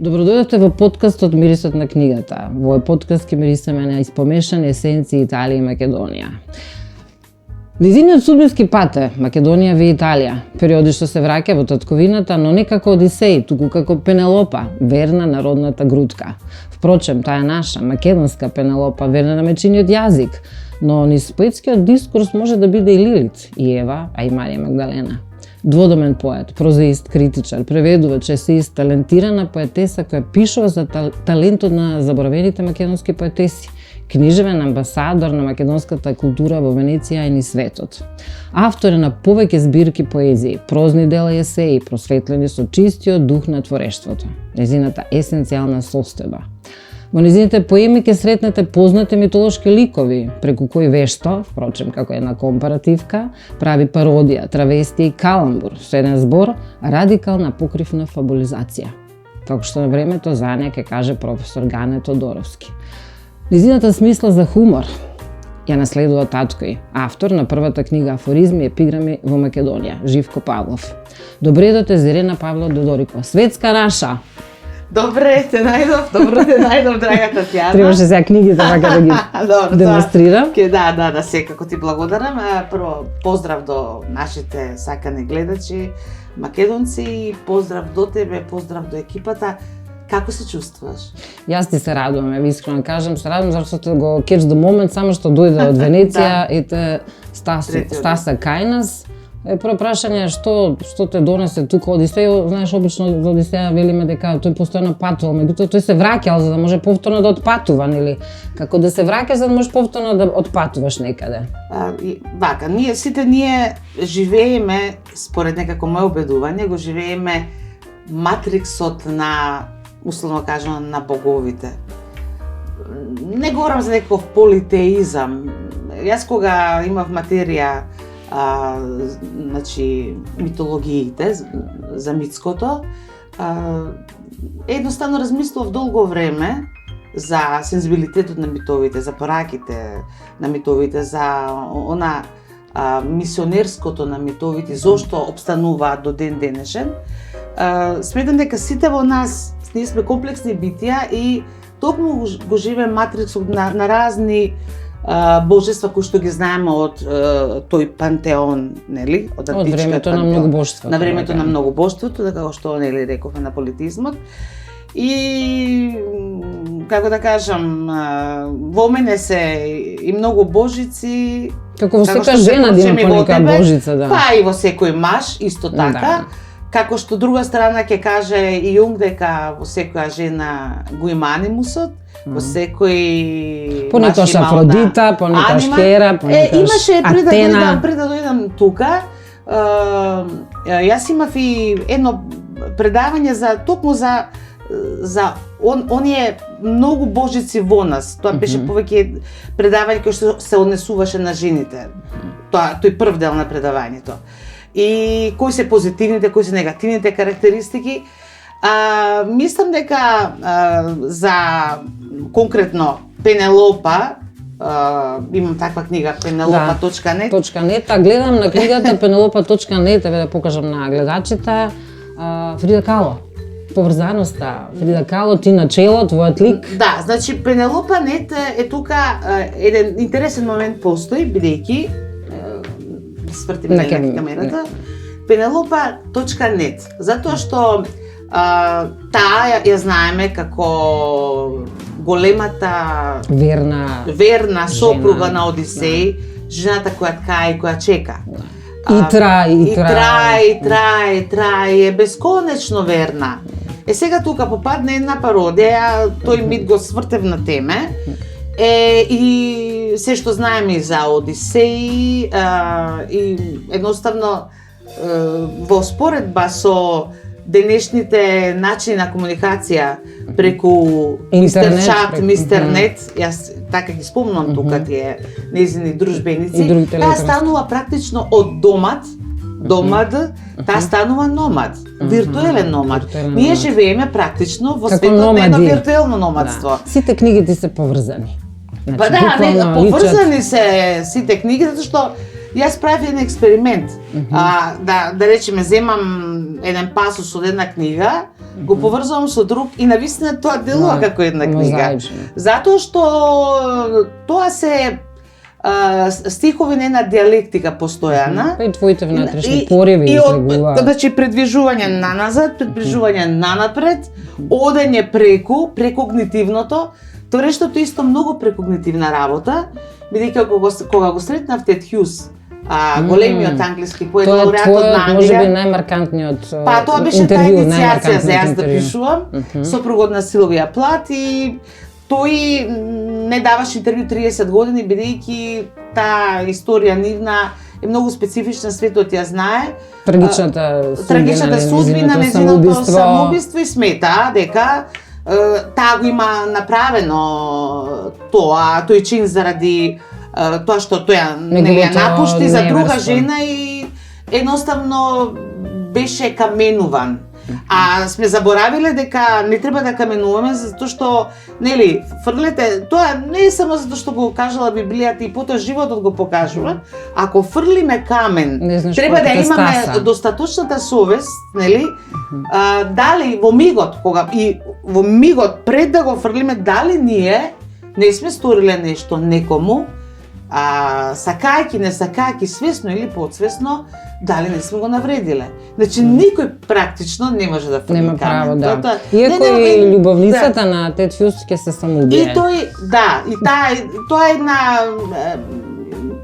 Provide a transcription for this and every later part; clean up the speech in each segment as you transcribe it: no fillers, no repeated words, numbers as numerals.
Добродојдовте во подкастот Мирисот на книгата. Во овој подкаст ќе мирисаме на испомешани есенции Италија и Македонија. Низиниот судбински пат е Македонија во Италија. Периодично се враќа во татковината, но не како Одисеј, туку како Пенелопа, верна народната грудка. Впрочем, таа е наша, македонска Пенелопа, верна на мечиниот јазик, но низ поетскиот дискурс може да биде и Лилит, и Ева, а и Марија Магдалена. Дводомен поет, прозаист, критичар, преведувач, есеист, талентирана поетеса која пишува за талентот на заборавените македонски поетеси, книжевен амбасадор на македонската култура во Венеција и низ светот. Автор е на повеќе збирки поезии, прозни дела и есеи, просветлени со чистиот дух на творештвото, незината есенцијална состојба. Во незините поеми ќе сретнете познати митолошки ликови, преку кои вешто, впрочем како една компаративка, прави пародија, травестија и каламбур, со еден збор радикална покривна фабулизација. Како што на времето за неа ќе каже професор Гане Тодоровски. Незината смисла за хумор ја наследува татко ѝ, автор на првата книга Афоризми и епиграми во Македонија, Живко Павлов. Добре доте Зирена Павло Додорикова. Светска наша! Добре те најдов, драга Татјана. Требаше сега книгите така да ги демонстрирам. Да, секако ти благодарам. Прво, поздрав до нашите сакани гледачи, македонци, и поздрав до тебе, поздрав до екипата. Како се чувствуваш? Јас ти се радувам, искрено кажам, се радувам зашто го catch the moment, само што дојде од Венеција и те стаса кај нас. Прво прашање е што те донесе тука Одисеј, знаеш, обично за Одисеја велиме дека тој постојано патувал, меѓутоа тој се враќал за да може повторно да отпатува, нели? Како да се враќаш за да можеш повторно да отпатуваш некаде. Вака, сите ние живееме, според некако моје убедување, го живееме матриксот на, условно кажано, на боговите. Не говорам за некој политеизам. Јас кога имав материја митологиите, за митското, едноставно размислував долго време за сензибилитетот на митовите, за пораките на митовите, за мисионерското на митовите, зошто обстануваат до ден денешен. Сметам дека сите во нас, ние сме комплексни битија и токму го живеем матриксот на разни божества кои што ги знаеме од тој пантеон, нели, од античкиот времето на многобожството. На времето на многобожството, како што нели рековме на политизмот. И како да кажам, во мене се и многу божици, како во секоја жена да има понека божица, да. Па и во секој маж исто така. Да. Како што друга страна ќе каже и Јунг дека во секоја жена го има анимусот, во секој понекогаш Афродита, понекогаш Хера, понекогаш Атена. Пред да дојдам тука, јас имав и едно предавање за токму за оние многу божици во нас. Тоа беше повеќе предавање кој што се однесуваше на жените. Тој прв дел на предавањето. И кои се позитивните, кои се негативните карактеристики. Мислам дека за конкретно Пенелопа, имам таква книга Пенелопа.нет. .net, гледам на книгата Пенелопа.net, да покажам на гледачите, Фрида Кало. Поврзаноста, Фрида Кало, ти на чело, твојот лик. Да, значи Пенелопа.нет е тука еден интересен момент постои, бидејќи свртим на камерата. Пенелопа.нет, затоа што таа ја знаеме како големата верна сопруга на Одисеј, жената која ткае и која чека. И трае, бесконечно верна. Сега тука попадна една пародија, тој мит го свртев на теме, и се што знаеме и за Одисеј, и едноставно во споредба со денешните начини на комуникација преку Мистер Чат, Мистер Нет, јас така ги спомнам тука тие незини дружбеници, таа станува практично од домат, таа станува номад, виртуелен номад. Ние живееме практично во светот на едно виртуелно номадство. Сите книгите се поврзани. Па да, поврзани се сите книги, затоа што јас правев еден експеримент. Да речеме, земам еден пасус од една книга, го поврзувам со друг и навистина тоа делува како една книга. Мозаично. Затоа што тоа се стихови на една диалектика постојана. Па и твоите внатрешни пориви излегуваат. Значи предвижување наназад, предвижување нанапред, одење преку когнитивното. Творештото исто многу прекогнитивна работа, бидејќи кога го сретнав Тед Хјус, големиот англиски поет, лауреат од Англија. Можеби најмаркантниот интервју. Па тоа беше таа иницијација за јас да пишувам, сопругот на Силвија Плат, и тој не даваш интервју 30 години, бидејќи таа историја нивна е многу специфична, светот ја знае. Трагичната судбина, нејзиното самоубиство, и смета дека таа го има направено тој чин заради тоа што тој ја напушти за друга жена и едноставно беше каменуван. А сме заборавиле дека не треба да каменуваме, затоа што, нели, фрлете, тоа не е само затоа што го кажала Библијата и потоа животот го покажува. Ако фрлиме камен, треба да имаме достаточната совест, нели, дали во мигот, во мигот пред да го фрлиме, дали ние не сме сториле нешто некому, сакајќи, не сакајќи, свесно или подсвесно, дали не сме го навредиле. Значи, никој практично не може да фрли нема право, камен. да. Иако и љубовницата на Тед Хјус ќе се самоубие. И тој, да, и тоа е една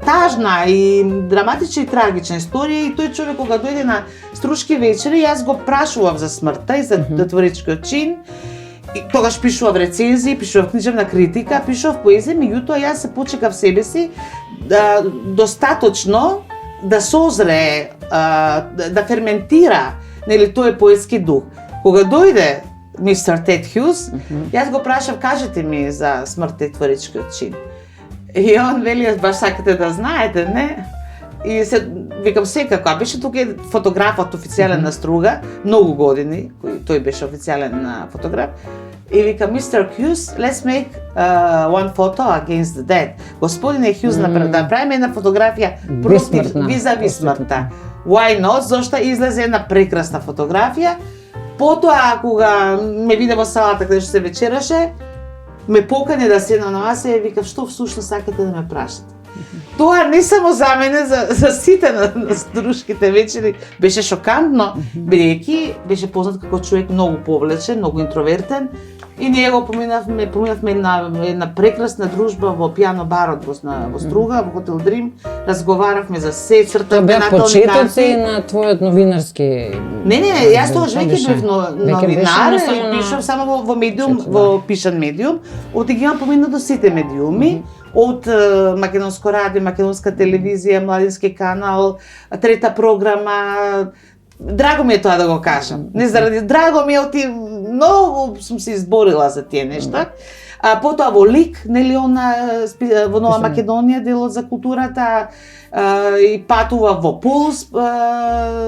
тажна и драматична и трагична историја, и тој човек кога дојде на Струшки вечери, јас го прашував за смртта и за творечкиот чин. И тогаш пишував рецензии, пишував книжевна критика, пишував поезија, меѓутоа јас се почекав себе си достаточно да созре, да ферментира, нели, тој поетски дух. Кога дојде мистер Тед Хјус, јас го прашав, кажете ми за смртта и творечкиот чин. И он вели, баш сакате да знаете, не? И се викам секако, а беше тука фотографот официјален на Струга, многу години, тој беше официјален фотограф. И вика, Мистер Хјус, let's make one photo against the dead. Господине Хјус, да направиме една фотографија против визави смртта. Why not? Зошто излезе една прекрасна фотографија. Потоа, кога ме виде во салата каде што се вечераше, ме покани да седнам на маса и викав, што всушност сакате да ме прашате? Тоа не само за мене, за сите на Струшките вечери беше шокантно, бидејќи беше познат како човек многу повлечен, многу интровертен, и ние го поминавме една прекрасна дружба во пијано барот во Струга, во Хотел Дрим, разговаравме за се, цртавме натални карти. Тоа беа почетоци на твојот новинарски... Не, јас тогаш веќе бев новинар и пишав само во медиум, во пишан медиум, оти ги имам поминато сите медиуми, од Македонско радио, Македонска телевизија, Младински канал, Трета програма. Драго ми е тоа да го кажам. Не заради драго ми е, многу сум се изборила за тие нешта. Потоа во Лик, нели, во Нова Македонија, делот за културата, и патува во Пулс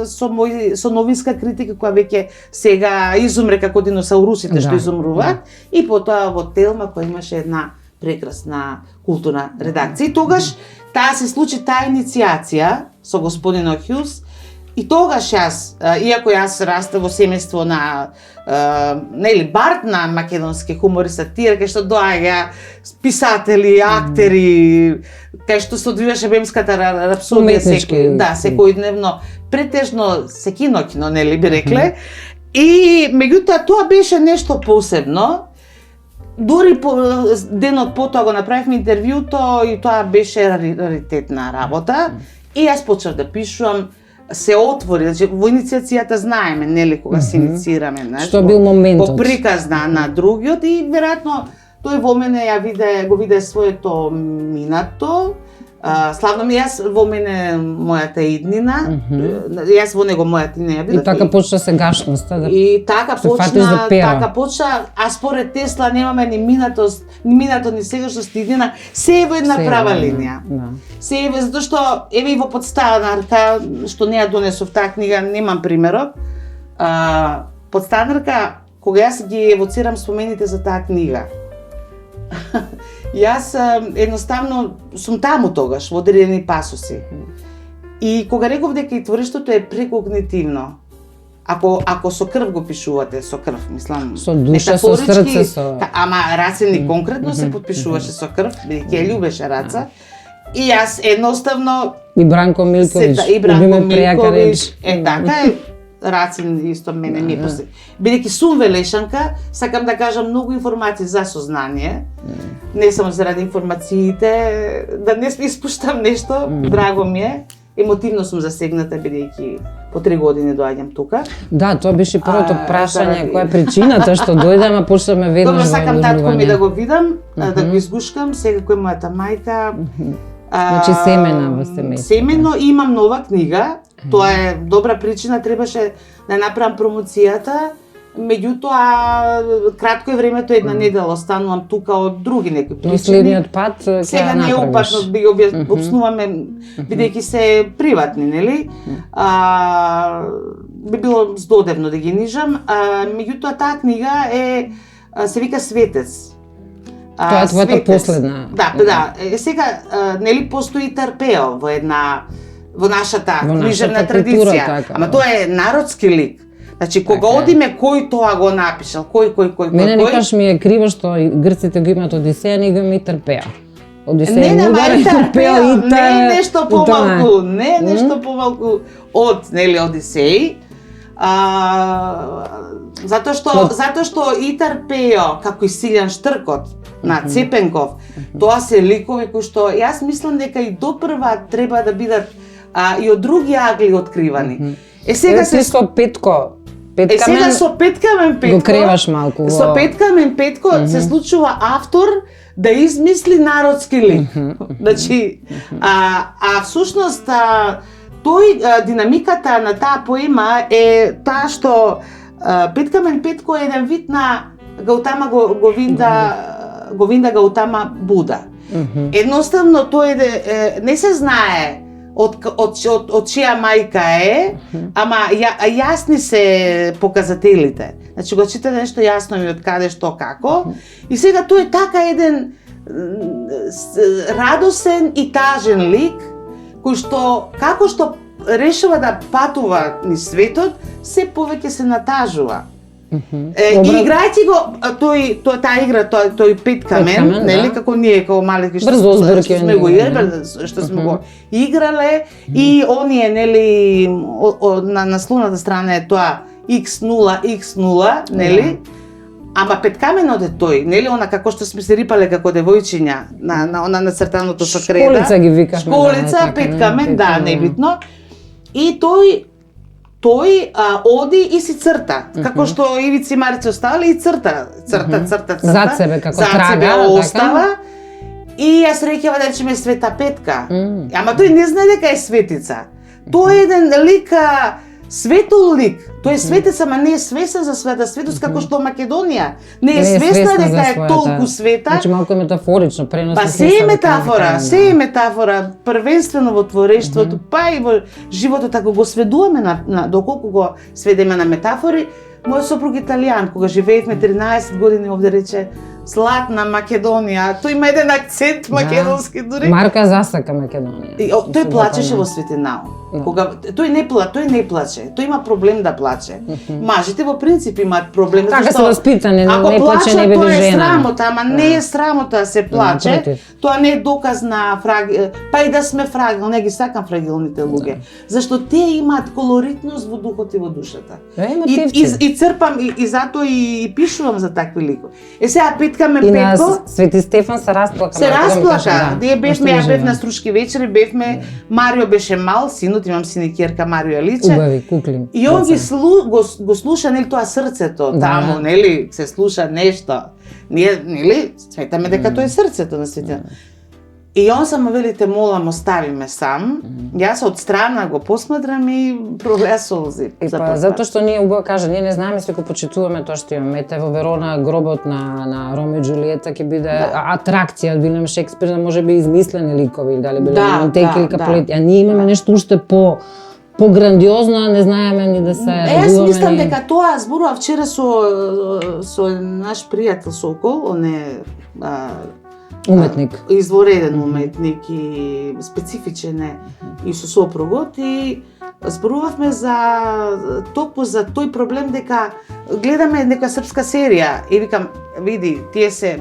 со новинска критика, која веќе сега изумре како диносаурусите што изумруваат, и потоа во Телма, која имаше една прекрасна културна редакција. И тогаш таа се случи таа иницијација со господинот Хјус, и тогаш јас, иако јас растав во семејство на нели бард на македонски хумор и сатира, кај што доаѓа писатели, актери, кај што се одвиваше Бемската рапсодија секојдневно, претежно се кино, нели би рекле. И меѓутоа тоа беше нешто посебно. Дури денот потоа го направивме интервјуто и тоа беше раритетна работа. И јас почнав да пишувам, се отвори, значи во иницијацијата знаеме, нели, кога се инициираме, знаеш, што бил моментот, во приказ на другиот, и веројатно тој во мене го виде своето минато. Славно ми, јас во мене мојата иднина, јас во него мојата иднина ја видов. И така почна сегашноста, да. И така почна, а според Тесла немаме ни минато, ни сегашност, ни иднина, се е во една права линија. Се е, затоа што, еве и во Подстанарка, што не ја донесов таа книга, немам примерок. Подстанарка, кога јас ги евоцирам спомените за таа книга, јас едноставно сум таму тогаш, во одредени пасоси. И кога реков дека и творештото е прекогнитивно, Ако со крв го пишувате, со крв, мислам. Со душа, со срце, со... Ама Рацин конкретно се подпишуваше со крв, бидејќи ја љубеше Раца. И јас едноставно... И Бранко Милковиќ, любиме прејака реч. Така е, Рацин исто мене ми после. Бидејќи сум Велешанка, сакам да кажам многу информации за сознание. Не само заради информациите, да не испуштам нешто, драго ми е. Емотивно сум засегната бидејќи по 3 години доаѓам тука. Да, тоа беше првото прашање, која е причината што дојде, ама почнаме веднаш во Добро, сакам татко ми одложување. да го видам, да го изгушкам, сега кој е мојата мајка. Значи семена во семејство. Семено, имам нова книга, тоа е добра причина, требаше да направам промоцијата. Меѓутоа, кратко е времето, една недела останувам тука од други некои причини. Но следниот пат ќе Сега ја не е направиш. опасно да ги обснуваме, бидејќи се приватни, нели? Би било здодевно да ги нижам. Меѓутоа, таа книга се вика Светец. Тоа е твојата Светец. последна. Да. Сега, нели, постои Тарпео во нашата книжевна култура, традиција. така, Ама да. тоа е народски лик. Значи, кога Така е. одиме, кој тоа го напишал, кој. Мене никаш ми е криво што и грците го имаат Одисеја, ние го имаме и Тарпеа. Одисеја Не, мудар и Тарпеа и не е нешто помалку, не е нешто помалку од, нели, Одисеј. Затоа што и Тарпео, како и Силјан Штркот на Цепенков, тоа се ликови кои што јас мислам дека и допрва треба да бидат и од други агли откривани. Сега Ти со Петко. сега со Петкамен Петко. го креваш малку. Со Петкамен Петко се случува автор да измисли народски лик. Значи, всушност динамиката на таа поема е таа што Петкамен Петко е еден вид на Гаутама Говинда Гаутама Буда. Едноставно тој не се знае од чија мајка е, ама јасни се показателите. Значи го читате нешто јасно ми од каде, што, како. И сега тој е така еден радосен и тажен лик, кој што, како што решава да патува низ светот, се повеќе се натажува. И играјќи го таа игра, тој Петкамен, нели, како ние како малки што сме го играле, што сме го играле, и оние, нели, на слуната страна е тоа X0, нели? Ама Петкаменот е тој, нели, она како што сме се рипале како девојчиња на она нацртаното со креда. Школица ги викавме. Школица, Петкамен, да, небитно. И тој оди и си црта, како што Ивици и Марица оставале, и црта. Зад себе, како трага, остава. И јас рекева да речеме Света Петка. Ама тој не знае дека е светица. Тој е еден лик, светол лик. Тој е светец, ама не е свесен за својата светост, како што Македонија не е свесна дека е толку света. Значи малку е метафорично, преносно. Па се е метафора, првенствено во творештвото, па и во животот, ако го сведуваме на доколку го сведеме на метафори. Мој сопруг италијан, кога живеевме 13 години овде, рече Златна Македонија. Тој има еден акцент македонски дури. Марка засака Македонија. Тој плачеше во Светинао. Кога тој не плаче, тој има проблем да плаче. Мажите во принцип имаат проблем, Така се воспитани, не плаче не биде жена. Ако плаче, тоа е срамота, ама не е срамота да се плаче. Тоа не е доказ на па и да сме фрагил, не ги сакам фрагилните луѓе. Зашто тие имаат колоритност во духот и во душата. И црпам и затоа и пишувам за такви ликови. Сега Петкамен Петко. И на Свети Стефан се расплака. Се расплака. Ја бев на Струшки вечери, бевме, Марио беше мал, синот, имам син и ќерка Марио Аличе. Убави кукли. И он го слуша, нели, тоа срцето, таму, нели, се слуша нешто. Ние, нели, сметаме дека тоа е срцето на светот. И он само вели, те молам, остави ме сам. Јас од страна го посматрам и пролеа солзи. Затоа што ние убаво кажа, ние не знаеме се го почитуваме тоа што имаме. Ете во Верона гробот на Ромео и Џулиета ќе биде атракција од Вилем Шекспир, може би измислени ликови, дали биле Монтеки или Капулети. А ние имаме нешто уште по-грандиозно, не знаеме ни да се радуваме. Јас мислам дека тоа зборува вчера со наш пријател Сокол, он е уметник. Извореден уметник и специфичен е и со сопругот, и зборувавме токму за тој проблем дека гледаме нека српска серија и викам, види, тие се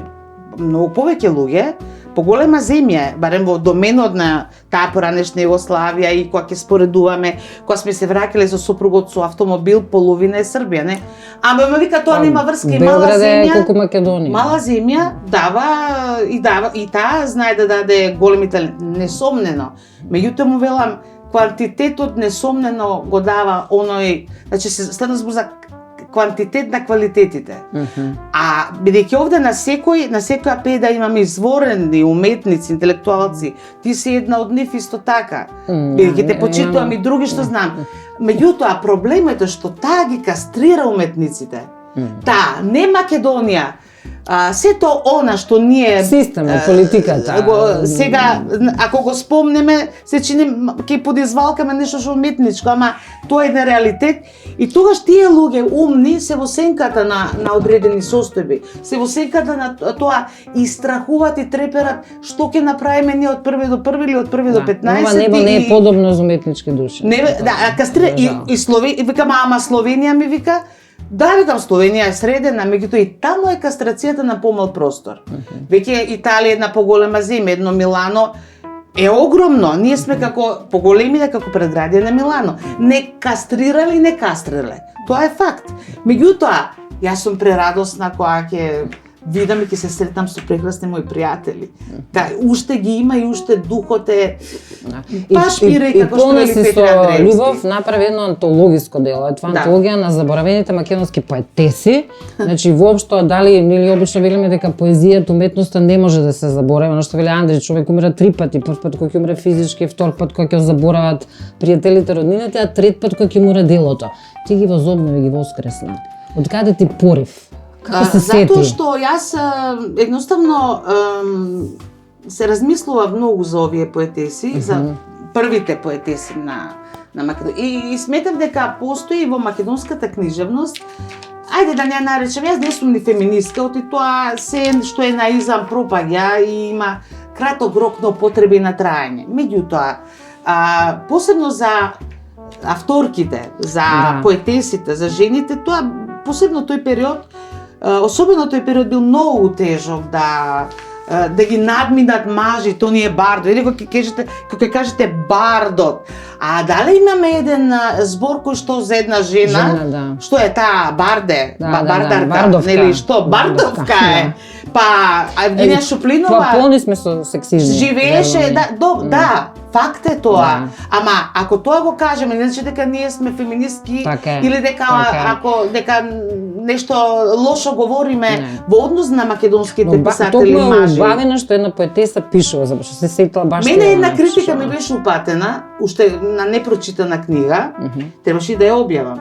многу повеќе луѓе, поголема земја, барем во доменот на таа поранешна Југославија и кога ќе споредуваме, кога сме се враќале со сопругот со автомобил, половина е Србија, не? Ама ме вика тоа нема врска и мала земја. Колку Македонија. Мала земја дава и таа знае да даде големи талент, несомнено. Меѓутоа му велам, квантитетот несомнено го дава оној, значи се станува збор за квантитет на квалитетите. А бидејќи овде на секоја педа имаме изворени уметници, интелектуалци, ти си една од нив исто така. Бидејќи те почитувам и други што знам. Меѓутоа проблемот е што таа ги кастрира уметниците. Таа, не Македонија. Сето она што ние системот, политиката. Сега ако го спомнеме, се чини ќе подизвалкаме нешто што уметничко, ама тоа е на реалитет и тогаш тие луѓе умни се во сенката на одредени состојби, се во сенката на тоа и страхуваат и треперат што ќе направиме ние од 1 до 1 или од 1 до 15. Ова небо не е подобно за уметнички души. Кастрира и Словенија, викам, ама Словенија ми вика. Да, викам, Словенија е средена, меѓутоа и таму е кастрацијата на помал простор. Веќе Италија е една поголема земја, едно Милано е огромно. Ние сме како поголемите како предградие на Милано. Не кастрирале и не кастриле. Тоа е факт. Меѓутоа, јас сум прерадосна кога ќе видам и ќе се сретнам со прекрасни мои пријатели. Уште ги има и уште духот е пашпира и како што вели Петра Андреевски. Љубов направи едно антологиско дело. Тоа антологија на заборавените македонски поетеси. Значи воопшто дали или обично велиме дека поезијата, уметноста не може да се заборави. Оно што вели Андри, човек умира 3 пати, прв пат кога ќе умре физички, втор пат кога ќе заборават пријателите, роднините, а трет пат кога ќе умре делото. Ти ги возобнови, ги воскресна. Од каде ти порив? Затоа што јас едноставно се размислував многу за овие поетеси, за првите поетеси на Македонија. И сметав дека постои во македонската книжевност, ајде да не ја наречем, јас не сум ни феминистка, оти тоа се што е наизам пропаѓа и има краток рок на употреба и на траење. Меѓутоа, посебно за авторките, за поетесите, за жените, тоа посебно тој период, особено тој период бил многу тежок да ги надминат мажите, оние бардо, или кога ќе кажете бардот. А дали имаме еден збор кој што за една жена, што е таа барде, бардарка, нели што бардовка е. Па Евгенија Шуплинова полни сме со сексизм. Живееше, да, факт е тоа. Ама ако тоа го кажеме, не значи дека ние сме феминистки или дека нешто лошо говориме во однос на македонските писатели и мажи. Тоа убавено што една поетеса пишува, зашто се сетила баш тоа. Мене една критика ми беше упатена, уште на непрочитана книга, требаше да ја објавам.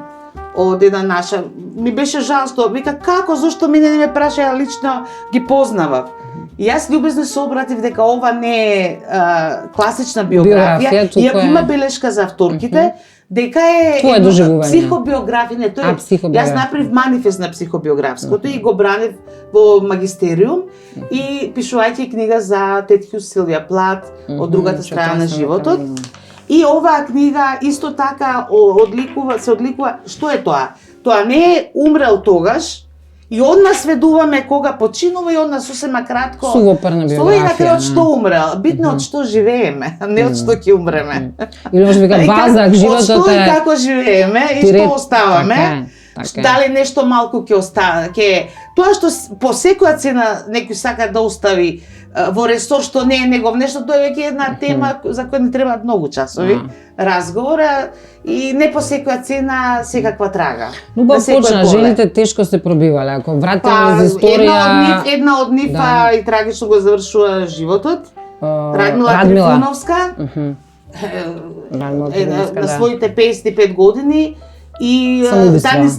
Од една наша, ми беше жал што вика како, зошто мене не ме праша, ја лично ги познавав. И јас љубезно се обратив дека ова не е класична биографија, иако има белешка за авторките, дека е психобиографија, не, тоа е. Јас направив манифест на психобиографското и го бранев во магистериум и пишувајќи книга за тетју Силвија Плат од другата страна на животот. И оваа книга исто така се одликува, што е тоа? Тоа не е умрел тогаш, и однас сведуваме кога починува и однас сосема кратко. Сувопарна биографија. Тоа е на крај од што умрел, битно од што живееме, а не од што ќе умреме. Или може вика базак, животот е. Од што и како живееме и што оставаме. Дали нешто малку ќе остане, тоа што по секоја цена некој сака да остави во ресор што не е негов нешто, тоа е веќе една тема за која не требаат многу часови разговора и не по секоја цена секаква трага. Но почна, жените тешко се пробивале, ако вратиме за историја. Една од нив и трагично го завршува животот. Радмила Трифуновска. На своите 55 години. И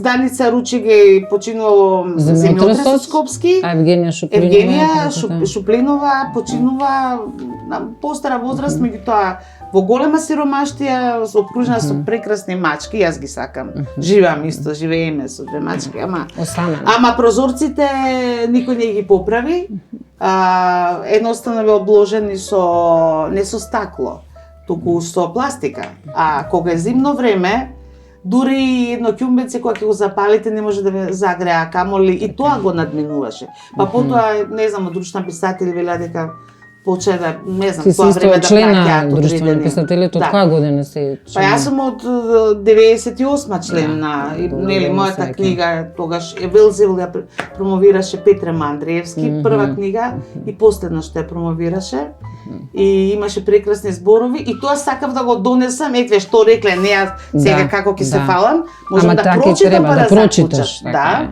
Даница Ручеге починува во земјотресот скопски. А Евгенија Шуплинова починува на постара возраст, меѓутоа во голема сиромаштија, окружена со прекрасни мачки, јас ги сакам. Живеам исто, живееме со две мачки, ама прозорците никој не ги поправи. Едноставно бе обложени не со стакло. туку со пластика. А кога е зимно време, дури едно ќумбеце кога ќе го запалите не може да ве загреа, камоли и тоа го надминуваше. Па потоа, не знам, одручна писатели велеа дека поче да, не знам, тоа време да праќаат Друштво на писателите, од која година се Па јас сум од 98 член на, нели, мојата книга тогаш Велзевил ја промовираше Петре Андреевски, прва книга и последна што ја промовираше. И имаше прекрасни зборови и тоа сакав да го донесам, ете што рекле, не ја сега како ќе се фалам, можам да прочитам па да заклучам. Да.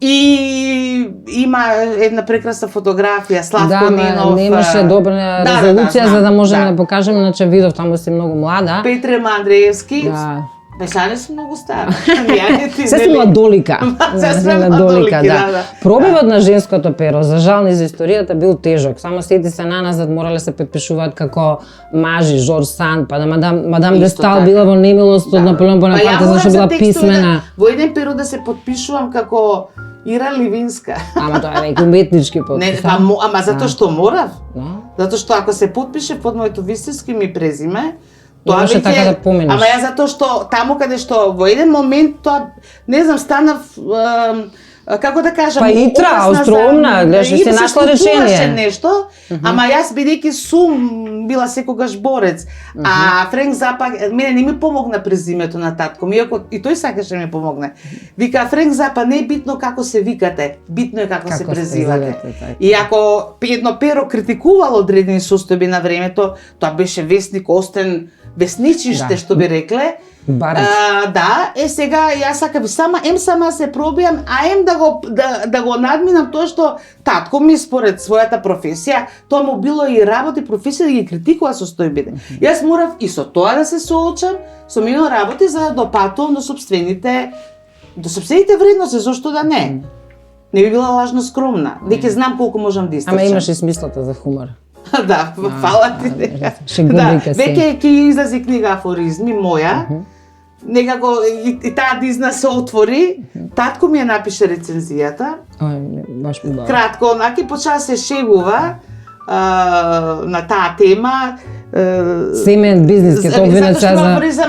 И има една прекрасна фотографија, Славко Нинов. Да, немаше добра резолуција за да можеме да покажеме, иначе видов таму си многу млада. Петре Андреевски. Да. Пешане сум многу стара. Се сум младолика. Се сум младолика, да. Пробивот на женското перо, за жал низ историјата бил тежок. Само сети се наназад морале се препишуваат како мажи, Жорж Санд, па да мадам Дестал била во немилост од Наполеон Бонапарте зашто била писмена. Во еден период да се потпишувам како Ира Ливинска. Ама тоа е веќе уметнички потпис. Ама затоа што морав. Затоа што ако се потпише под моето вистинско име и презиме, тоа веќе така да поменеш. Ама ја затоа што таму каде што во еден момент тоа, не знам, станав како да кажам, па итра, остроумна, гледаш, се нашла решение. Нешто, ама јас бидејќи сум била секогаш борец, а Френк Запа мене не ми помогна презимето на татко ми, иако и тој сакаше ми помогне. Вика Френк Запа не е битно како се викате, битно е како се презивате. И ако едно перо критикувало одредени состојби на времето, тоа беше вестник Остен, весничиште што би рекле. Да, сега јас сакам сама се пробијам, а да го надминам тоа што татко ми според својата професија, тоа му било и работи професија да ги критикува состојбите. Јас морав и со тоа да се соочам, со мино работи за да допатувам до собствените вредности, зошто да не? Не би била лажно скромна. Веќе знам колку можам да истрчам. Ама имаш и смислата за хумор. Да, фала ти. Веќе ќе излази книга Афоризми моја. Некако и таа дизна се отвори. Татко ми ја напише рецензијата. Баш ми кратко, онаки почна се шегува на таа тема. Семен бизнес ке тоа винака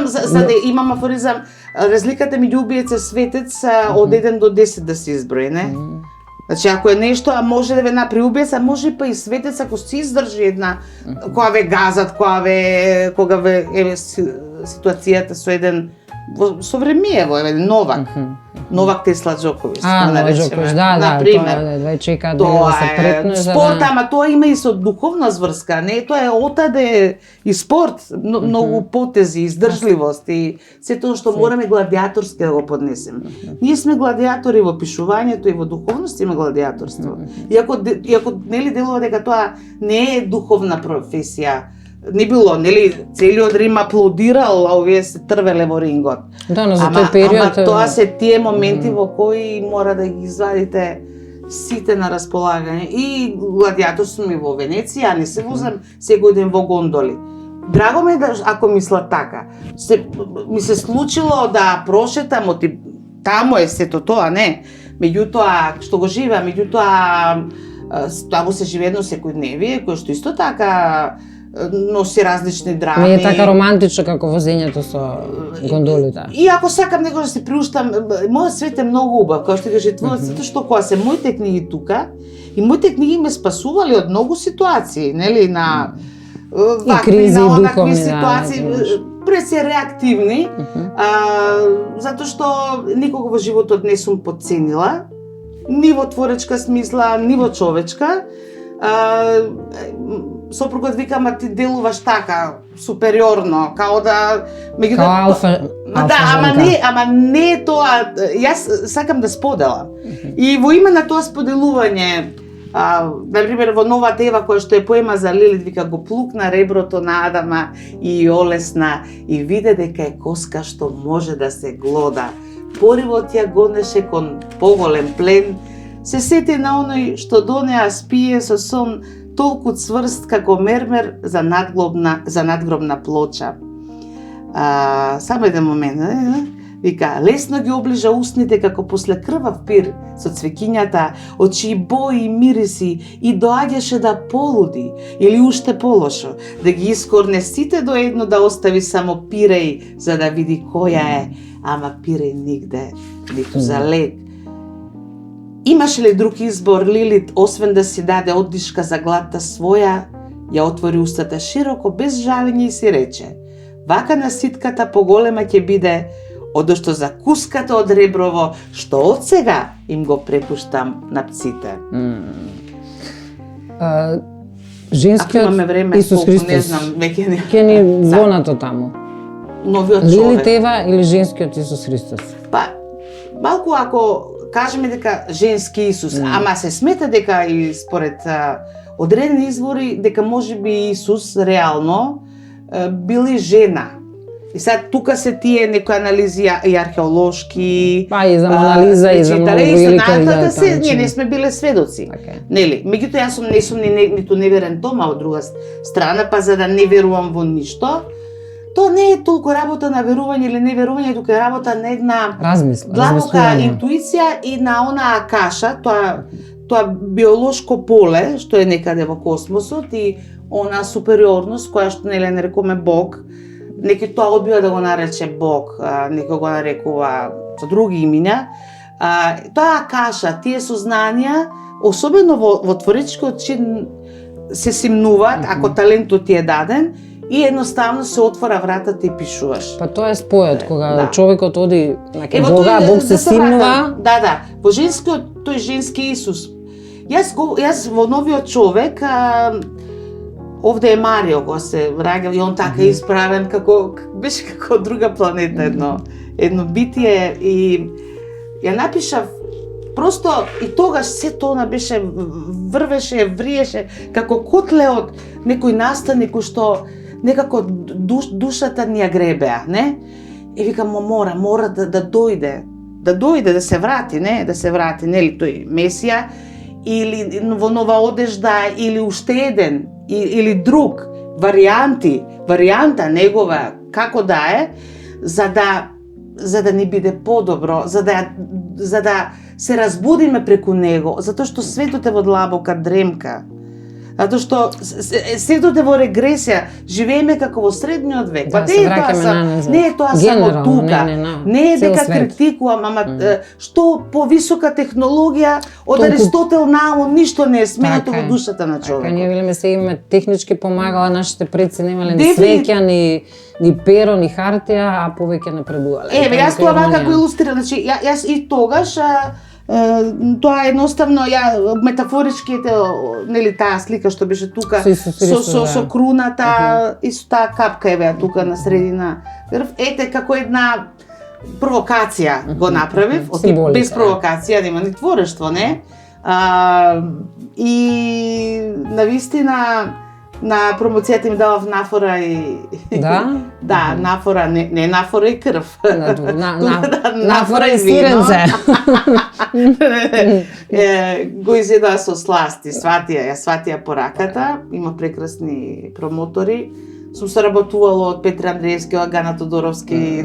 за да имам афоризам, разликата меѓу убиец и светец од 1 до 10 да се изброи, не? Значи, ако е нешто, а може да ве направи убиец, а може па и светец, ако се издржи една, кога ве газат, кога ве ситуацијата со еден со времеево, Новак Тесла Джокович. Новак Джокович, да, тоа чека да се препне. Спорт, ама тоа има и со духовна зврска, не, тоа е отаде и спорт, многу потези, издржливост и се тоа што мораме гладиаторски да го поднесеме. Ние сме гладиатори во пишувањето и во духовност има гладиаторство. Иако нели делува дека тоа не е духовна професија, не било, нели, целиот Рим аплодирал, а овие се трвеле во рингот. Да, но за тој период... Ама тоа се тие моменти во кои мора да ги извадите сите на располагање. И гладиаторство ми во Венеција, не се возам секој ден во гондоли. Драго ми е да, ако мислат така. Ми се случило да прошетам, таму е сето тоа, не? Меѓутоа, што го живеа, таму се живее едно секојдневие, кој што исто така носи различни драми. Не е така романтично како возењето со гондолите. И ако сакам него да се приуштам, мојот свет е многу убав, како што кажи твојот, затоа што кога се моите книги тука, и моите книги ме спасувале од многу ситуации, нели, на вакви, на онакви ситуации, пред се реактивни, затоа што никога во животот не сум подценила, ни во творечка смисла, ни во човечка. Сопругот вика, ама ти делуваш така, супериорно, као да... Као алфа ама не е тоа, јас сакам да споделам. И во име на тоа споделување, например, во Новата Ева, која што е поема за Лилит, вика, го плукна реброто на Адама и олесна и виде дека е коска што може да се глода. Поривот ја гонеше кон поголем плен, се сети на оној што донеа спие со сон толку цврст како мермер за надгробна плоча. Само еден момент. Вика, лесно ги оближа устните како после крвав пир со цвеќињата, од чии бои и мириси и доаѓаше да полуди, или уште полошо, да ги искорне сите до едно, да остави само пиреј за да види која е, ама пиреј нигде, ниту за лек. Имаше ли друг избор Лилит, освен да си даде оддишка за гладта своја, ја отвори устата широко, без жалење и си рече: вака на ситката поголема ќе биде, одошто за куската од реброво, што од сега им го препуштам на пците. Женскиот имаме време, Исус Христос. не знам, веќе Ке ни звонато таму. Новиот Лилит човек. Ева или женскиот Исус Христос? Па, малку ако кажеме дека женски Исус, ама се смета дека и според одредени извори, дека можеби Исус реално били жена. И сега тука се тие некои анализи и археолошки, Па и за Мона Лиза и за многу велика да, ние не сме биле сведоци. Okay. Нели? Меѓутоа јас не сум ниту неверен Тома од друга страна, па за да не верувам во ништо, тоа не е толку работа на верување или неверување, туку е работа на една длабока интуиција и на она акаша, тоа биолошко поле што е некаде во космосот и она супериорност која што нели нарекуваме Бог. Некој тоа одбива да го нарече Бог, некој го нарекува со други имиња. Тоа акаша, тие сознанија, особено во творечкиот чин се симнуваат, ако талентот ти е даден, и едноставно се отвора вратата и пишуваш. Па тоа е спојот, кога човекот оди на ке Бога, Бог се симнува. Да, во женскиот, тој женски Исус. Јас во новиот човек, овде е Марио го се враќа и он така исправен како беше како друга планета, едно битие, и ја напишав просто и тогаш се тоа беше врвеше, вриеше како котле од некој настан, некој што некако душата ни ја гребеа, не? И викам, мора да дојде, да се врати, да се врати, нели тој Месија, или во нова одежда, или уште еден, или друг, варијанта негова, како да е, за да ни биде подобро, за да се разбудиме преку него, затоа што светот е во длабока дремка. Затоа што светот е во регресија, живееме како во средниот век. Па не е тоа само тука. Не е дека критикувам, ама што повисока технологија од Аристотел нааму ништо не е сменато во душата на човекот. Така, ние велиме се имаме технички помагала, нашите предци немале ни свеќа, ни перо, ни хартија, а повеќе напредувале. Еве, јас тоа вака го илустрирам, значи јас и тогаш тоа едноставно метафорички нели таа слика што беше тука со круната и со таа капка еве тука на средина. Ете како една провокација го направив, без провокација нема ни творештво, не? И навистина на промоцијата им давав нафора и... Да, нафора, не нафора и крв. Нафора и сиренце. Го изедаа со сласти, сватија пораката, има прекрасни промотори. Сум соработувала од Петри Андреевски, од Гана Тодоровски,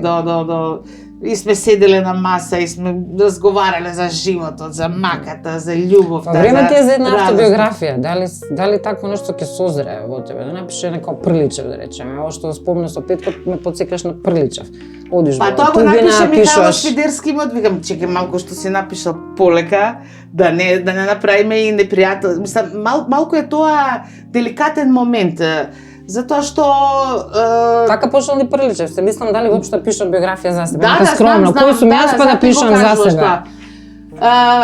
и сме седеле на маса и сме разговарале за животот, за маката, за љубовта. Во време ти е за една автобиографија, дали такво нешто ќе созре во тебе, да напише некој Прличев, да речеме, ово што спомна со Петкот ме потсекаш на Прличев. Одиш во Тугина, тоа го напише Михаил Швидерски, му викам, чекај малку што си напишал полека, да не направиме и непријател. Мислам, малку е тоа деликатен момент. Затоа што... Така почнал ни Прличев, се мислам дали воопшто пишам биографија за себе, скромно, кој сум јас па да пишам за себе.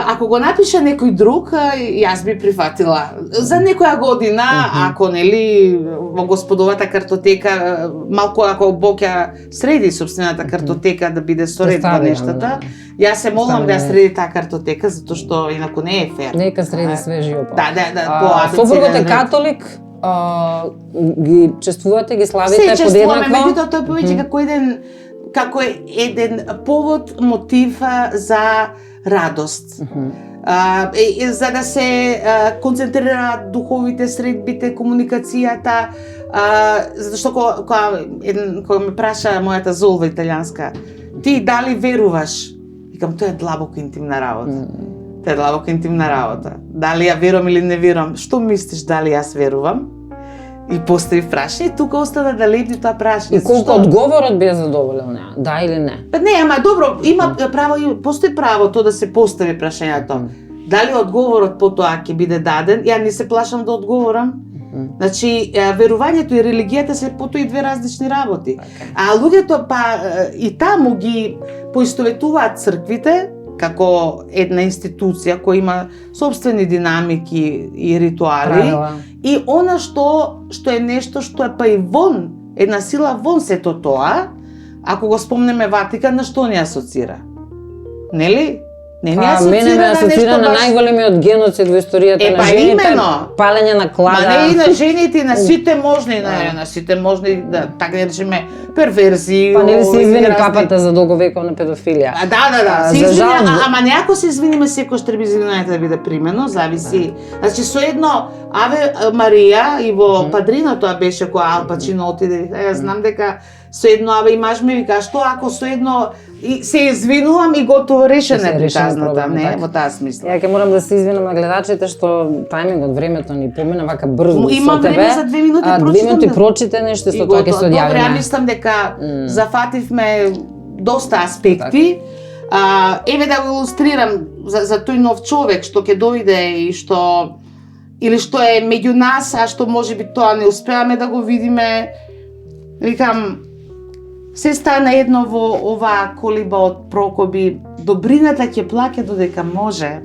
Ако го напише некој друг, јас би прифатила. За некоја година, ако нели во господовата картотека, малку ако Бог ја среди собствената картотека да биде соредба нештата, јас се молам да ја среди таа картотека, затоа што инаку не е фер. Нека среди све живо. Да, сопругот е католик, ги чествувате, ги славите подеднакво? Се чествуваме, меѓутоа тој повеќе како еден повод, мотив за радост. За да се концентрираат духовите средбите, комуникацијата, затоа што кога ме праша мојата золва италијанска, ти дали веруваш? Викам, тоа е длабоко интимна работа. Тоа е длабоко интимна работа. Дали ја верувам или не верувам? Што мислиш дали јас верувам? И постави прашање и тука остана да лебди тоа прашање. И колку одговорот би ја задоволил неа, да или не? Па не, ама добро, има право, постои правото да се постави прашањето. Дали одговорот по тоа ќе биде даден? Ја не се плашам да одговорам. Значи, верувањето и религијата се потоа и две различни работи. А луѓето па и таму ги поистоветуваат црквите како една институција која има собствени динамики и ритуали. И она што е нешто што е па и вон, една сила вон сето тоа, ако го спомнеме Ватикан, на што ни асоцира? Нели? Не ни асоцира мене ме асоцира на баш... најголемиот геноцид во историјата на жените, палење на клада. Ма не и на жените, и на сите можни, на сите можни, да, така да речеме, перверзии. Па нели се извини папата за долговековна педофилија? Да, се извини, ама неако се извиниме секој треба извинувањето да биде примено, зависи. Значи соедно Аве Марија и во Падрино тоа беше која Ал Пачино отиде, јас знам дека соедно Аве и маж ми вика, што ако соедно и се извинувам и готово решена е приказната, не, во таа смисла. Ја ќе морам да се извинам на гледачите што тајмингот, времето ни помина вака брзо. Има време за 2 минути, 2 минути прочите нешто што тоа ќе се одјави. Добре, ја мислам дека зафативме доста аспекти. Еве да го илустрирам за тој нов човек што ќе дојде и што или што е меѓу нас, а што можеби тоа не успеаме да го видиме. Викам, се стана едно во оваа колиба од прокоби, добрината ќе плаќа додека може,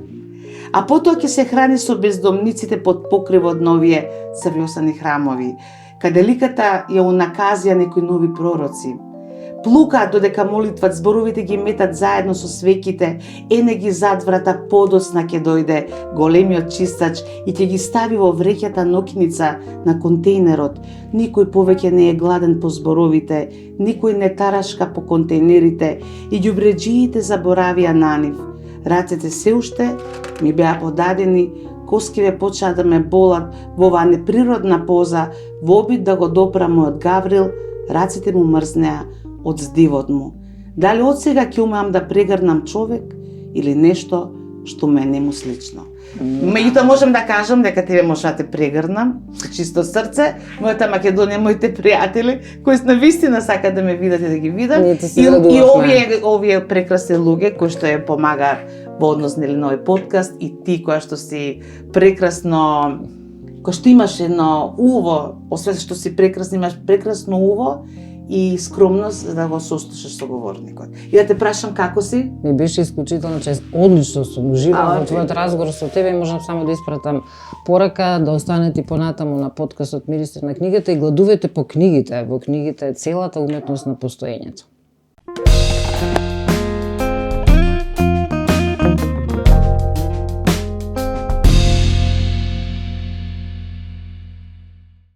а потоа ќе се храни со бездомниците под покривот на овие црвјосани храмови, каде ликата ја унаказија некои нови пророци. Плукаат додека молитват, зборовите ги метат заедно со свеќите, ене ги зад врата подоцна ќе дојде големиот чистач и ќе ги стави во вреќата нокиница на контејнерот. Никој повеќе не е гладен по зборовите, никој не тарашка по контејнерите и ѓубреџиите заборавија на нив. Рацете се уште ми беа подадени, коскиве почаа да ме болат во оваа неприродна поза, во обид да го допрам мојот Гаврил, рацете му мрзнеа од здивот му. Дали од сега ќе умеам да прегрнам човек или нешто што ме не му слично. Меѓутоа можам да кажам дека тебе може да те прегрнам со чисто срце, мојата Македонија, моите пријатели кои навистина сакаат да ме видат и да ги видат. И овие прекрасни луѓе кои што ја помагаат во однос нели на овој подкаст и ти која што си прекрасно, која што имаш едно уво, освен што си прекрасна, имаш прекрасно уво и скромност за да го сослушаш соговорникот. И да те прашам како си? Ми беше исклучително чест. Одлично сум уживала во твојот разговор со тебе и можам само да испратам порака да останете понатаму на подкастот Мирисот на книгата и гладувате по книгите. Во книгите е целата уметност на постоењето.